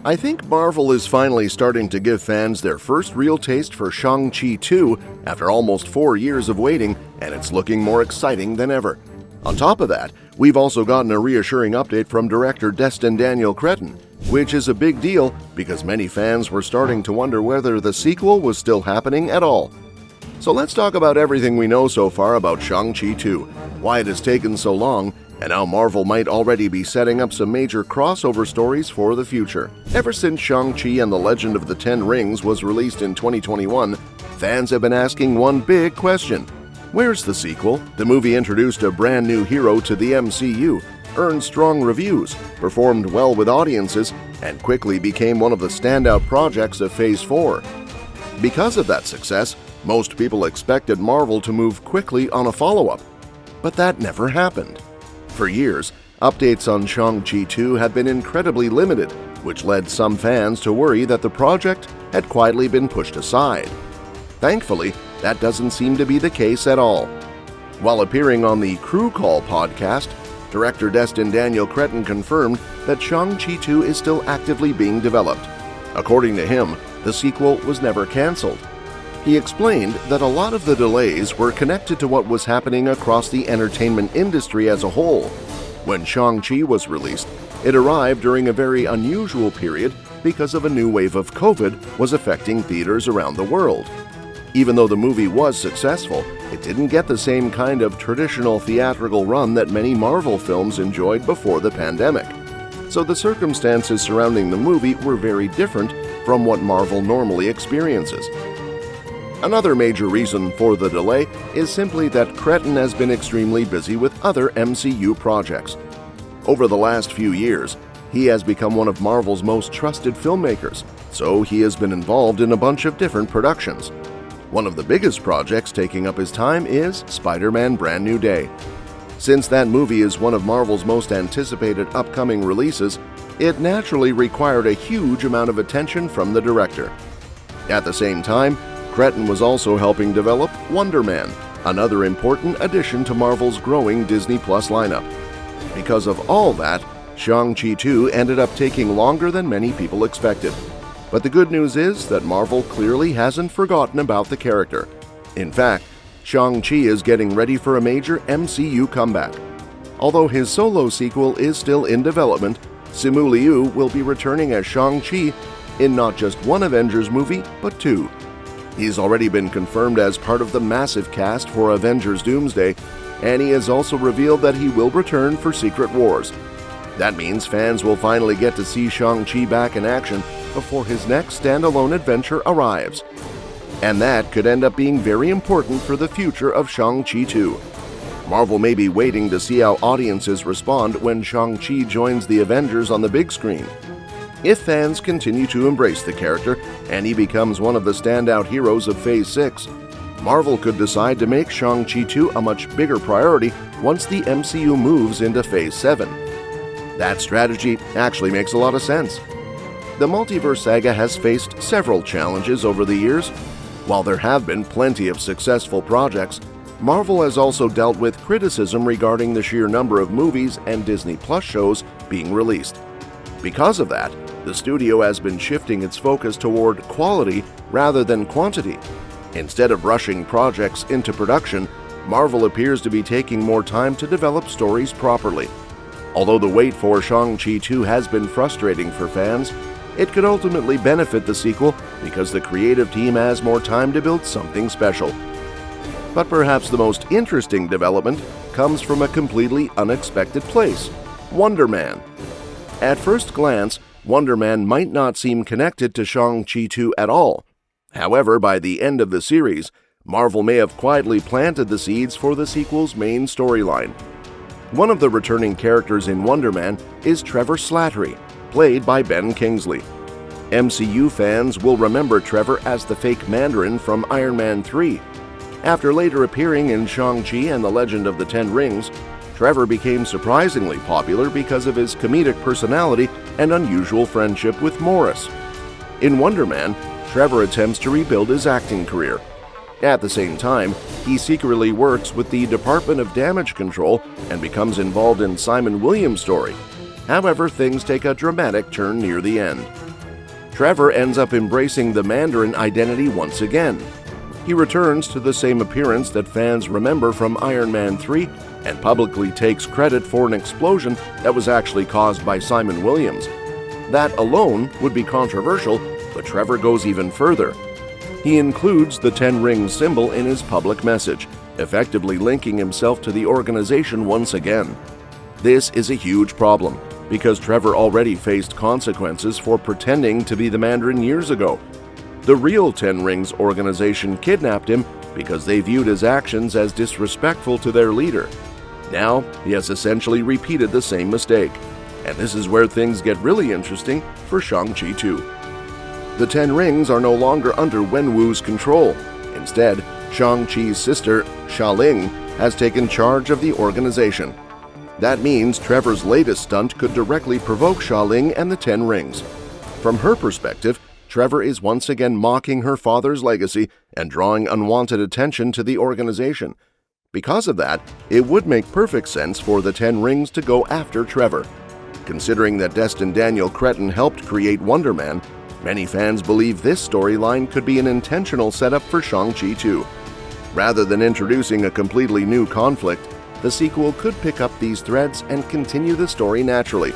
I think Marvel is finally starting to give fans their first real taste for Shang-Chi 2 after almost 4 years of waiting, and it's looking more exciting than ever. On top of that, we've also gotten a reassuring update from director Destin Daniel Cretton, which is a big deal because many fans were starting to wonder whether the sequel was still happening at all. So let's talk about everything we know so far about Shang-Chi 2, why it has taken so long, and how Marvel might already be setting up some major crossover stories for the future. Ever since Shang-Chi and the Legend of the Ten Rings was released in 2021, fans have been asking one big question. Where's the sequel? The movie introduced a brand new hero to the MCU, earned strong reviews, performed well with audiences, and quickly became one of the standout projects of Phase 4. Because of that success, most people expected Marvel to move quickly on a follow-up. But that never happened. For years, updates on Shang-Chi 2 had been incredibly limited, which led some fans to worry that the project had quietly been pushed aside. Thankfully, that doesn't seem to be the case at all. While appearing on the Crew Call podcast, director Destin Daniel Cretton confirmed that Shang-Chi 2 is still actively being developed. According to him, the sequel was never canceled. He explained that a lot of the delays were connected to what was happening across the entertainment industry as a whole. When Shang-Chi was released, it arrived during a very unusual period because of a new wave of COVID was affecting theaters around the world. Even though the movie was successful, it didn't get the same kind of traditional theatrical run that many Marvel films enjoyed before the pandemic. So the circumstances surrounding the movie were very different from what Marvel normally experiences. Another major reason for the delay is simply that Cretton has been extremely busy with other MCU projects. Over the last few years, he has become one of Marvel's most trusted filmmakers, so he has been involved in a bunch of different productions. One of the biggest projects taking up his time is Spider-Man: Brand New Day. Since that movie is one of Marvel's most anticipated upcoming releases, it naturally required a huge amount of attention from the director. At the same time, Cretton was also helping develop Wonder Man, another important addition to Marvel's growing Disney Plus lineup. Because of all that, Shang-Chi 2 ended up taking longer than many people expected. But the good news is that Marvel clearly hasn't forgotten about the character. In fact, Shang-Chi is getting ready for a major MCU comeback. Although his solo sequel is still in development, Simu Liu will be returning as Shang-Chi in not just one Avengers movie, but 2. He's already been confirmed as part of the massive cast for Avengers Doomsday, and he has also revealed that he will return for Secret Wars. That means fans will finally get to see Shang-Chi back in action before his next standalone adventure arrives. And that could end up being very important for the future of Shang-Chi 2. Marvel may be waiting to see how audiences respond when Shang-Chi joins the Avengers on the big screen. If fans continue to embrace the character and he becomes one of the standout heroes of Phase 6, Marvel could decide to make Shang-Chi 2 a much bigger priority once the MCU moves into Phase 7. That strategy actually makes a lot of sense. The multiverse saga has faced several challenges over the years. While there have been plenty of successful projects, Marvel has also dealt with criticism regarding the sheer number of movies and Disney Plus shows being released. Because of that, the studio has been shifting its focus toward quality rather than quantity. Instead of rushing projects into production, Marvel appears to be taking more time to develop stories properly. Although the wait for Shang-Chi 2 has been frustrating for fans, it could ultimately benefit the sequel because the creative team has more time to build something special. But perhaps the most interesting development comes from a completely unexpected place: Wonder Man. At first glance, Wonder Man might not seem connected to Shang-Chi 2 at all. However, by the end of the series, Marvel may have quietly planted the seeds for the sequel's main storyline. One of the returning characters in Wonder Man is Trevor Slattery, played by Ben Kingsley. MCU fans will remember Trevor as the fake Mandarin from Iron Man 3. After later appearing in Shang-Chi and the Legend of the Ten Rings, Trevor became surprisingly popular because of his comedic personality and unusual friendship with Morris. In Wonder Man, Trevor attempts to rebuild his acting career. At the same time, he secretly works with the Department of Damage Control and becomes involved in Simon Williams' story. However, things take a dramatic turn near the end. Trevor ends up embracing the Mandarin identity once again. He returns to the same appearance that fans remember from Iron Man 3 and publicly takes credit for an explosion that was actually caused by Simon Williams. That alone would be controversial, but Trevor goes even further. He includes the 10 rings symbol in his public message, effectively linking himself to the organization once again. This is a huge problem, because Trevor already faced consequences for pretending to be the Mandarin years ago. The real 10 Rings organization kidnapped him because they viewed his actions as disrespectful to their leader. Now, he has essentially repeated the same mistake. And this is where things get really interesting for Shang-Chi 2. The 10 Rings are no longer under Wenwu's control. Instead, Shang-Chi's sister, Xialing, has taken charge of the organization. That means Trevor's latest stunt could directly provoke Xialing and the 10 Rings. From her perspective, Trevor is once again mocking her father's legacy and drawing unwanted attention to the organization. Because of that, it would make perfect sense for the 10 Rings to go after Trevor. Considering that Destin Daniel Cretton helped create Wonder Man, many fans believe this storyline could be an intentional setup for Shang-Chi 2. Rather than introducing a completely new conflict, the sequel could pick up these threads and continue the story naturally.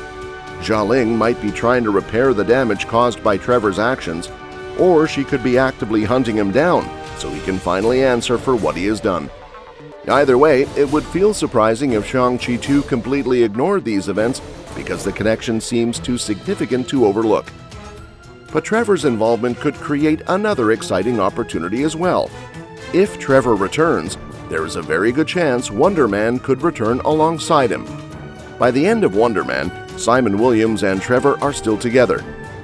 Xialing might be trying to repair the damage caused by Trevor's actions, or she could be actively hunting him down so he can finally answer for what he has done. Either way, it would feel surprising if Shang-Chi 2 completely ignored these events because the connection seems too significant to overlook. But Trevor's involvement could create another exciting opportunity as well. If Trevor returns, there is a very good chance Wonder Man could return alongside him. By the end of Wonder Man, Simon Williams and Trevor are still together.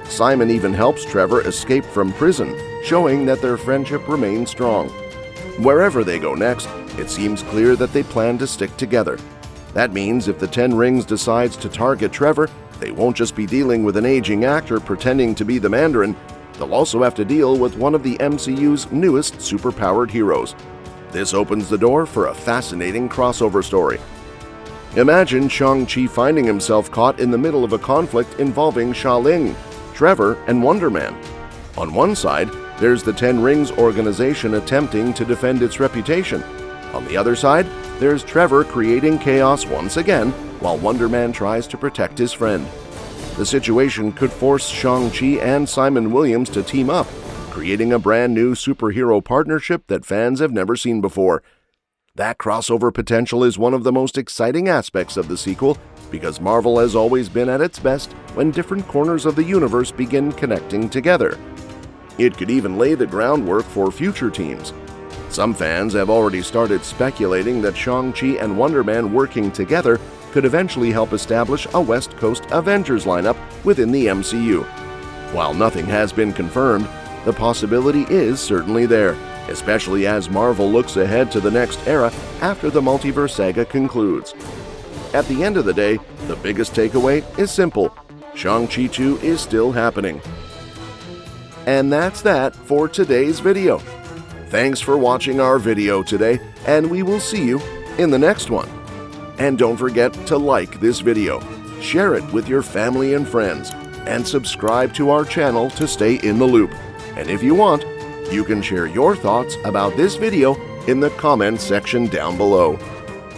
Simon even helps Trevor escape from prison, showing that their friendship remains strong. Wherever they go next, it seems clear that they plan to stick together. That means if the 10 Rings decides to target Trevor, they won't just be dealing with an aging actor pretending to be the Mandarin, they'll also have to deal with one of the MCU's newest superpowered heroes. This opens the door for a fascinating crossover story. Imagine Shang-Chi finding himself caught in the middle of a conflict involving Xialing, Trevor, and Wonder Man. On one side, there's the 10 Rings organization attempting to defend its reputation. On the other side, there's Trevor creating chaos once again while Wonder Man tries to protect his friend. The situation could force Shang-Chi and Simon Williams to team up, creating a brand new superhero partnership that fans have never seen before. That crossover potential is one of the most exciting aspects of the sequel because Marvel has always been at its best when different corners of the universe begin connecting together. It could even lay the groundwork for future teams. Some fans have already started speculating that Shang-Chi and Wonder Man working together could eventually help establish a West Coast Avengers lineup within the MCU. While nothing has been confirmed, the possibility is certainly there, especially as Marvel looks ahead to the next era after the multiverse saga concludes. At the end of the day, the biggest takeaway is simple: Shang-Chi 2 is still happening. And that's that for today's video. Thanks for watching our video today, and we will see you in the next one. And don't forget to like this video, share it with your family and friends, and subscribe to our channel to stay in the loop. And if you want, you can share your thoughts about this video in the comments section down below.